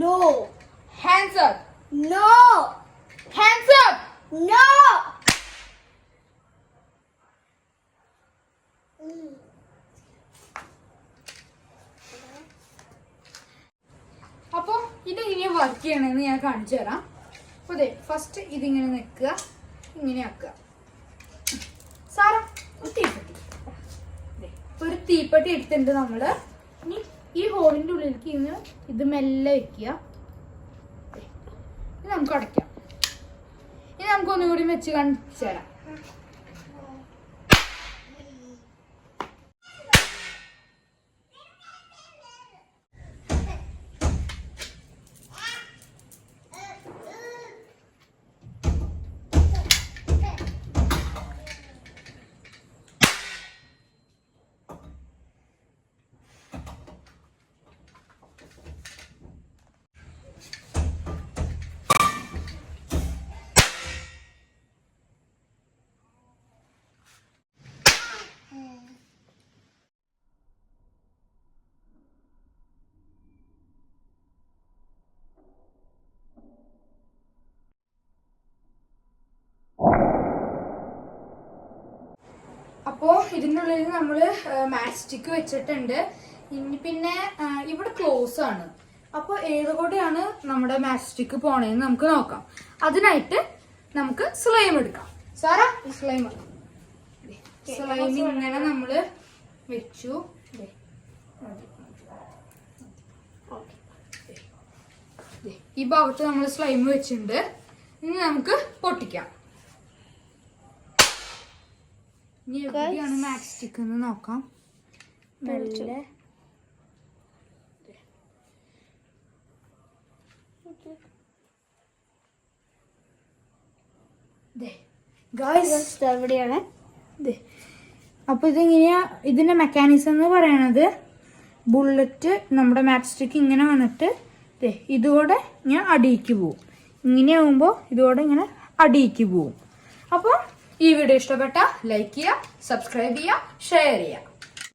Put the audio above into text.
No. Hands up. No. Hands up. No. അപ്പോൾ ഇതെങ്ങനെ work ചെയ്യണമെന്ന് ഞാൻ കാണിച്ചു തരാം. അപ്പോൾ അതെ, ഫസ്റ്റ് ഇതിങ്ങനെ നിൽക്കുക, ഇങ്ങനെ ആക്കുക. സാറാ ഒരു തീപ്പെട്ടി, ഒരു തീപ്പെട്ടി എടുത്തിട്ടുണ്ട് നമ്മൾ. ഇനി ഈ ഹോളിൻ്റെ ഉള്ളിലേക്ക് ഇന്ന് ഇത് മെല്ലെ വെക്കുക. ഇത് നമുക്ക് അടയ്ക്കാം. ഇനി നമുക്ക് ഒന്നുകൂടി വെച്ച് കാണിച്ചു തരാം. അപ്പോൾ ഇതിൻ്റെ ഉള്ളിൽ നമ്മൾ മാച്ച് സ്റ്റിക്ക് വെച്ചിട്ടുണ്ട്. ഇനി പിന്നെ ഇവിടെ ക്ലോസ് ആണ്. അപ്പോൾ ഏത് കൂടെയാണ് നമ്മുടെ മാച്ച് സ്റ്റിക്ക് പോണേന്ന് നമുക്ക് നോക്കാം. അതിനായിട്ട് നമുക്ക് സ്ലൈം എടുക്കാം. സാറാ ഈ സ്ലൈം ഇങ്ങനെ നമ്മൾ വെച്ചു. ഈ ഭാഗത്ത് നമ്മൾ സ്ലൈം വെച്ചിട്ടുണ്ട്. ഇനി നമുക്ക് പൊട്ടിക്കാം. ഇനി എവിടെയാണ് മാച്ച് സ്റ്റിക്ക് എന്ന് നോക്കാം. മെല്ലെ എവിടെയാണ്? അപ്പൊ ഇതിങ്ങനെയാ. ഇതിന്റെ മെക്കാനിസം എന്ന് പറയണത്, ബുള്ളറ്റ് നമ്മുടെ മാച്ച് സ്റ്റിക്ക് ഇങ്ങനെ വന്നിട്ട് ഇതുകൂടെ ഞാൻ അടിയിക്ക് പോവും. ഇങ്ങനെ ആവുമ്പോൾ ഇതുകൂടെ ഇങ്ങനെ അടിയിക്ക് പോവും. അപ്പോൾ ഈ വീഡിയോ ഇഷ്ടപ്പെട്ട ലൈക്ക് ചെയ്യുക, സബ്സ്ക്രൈബ് ചെയ്യുക, ഷെയർ ചെയ്യുക.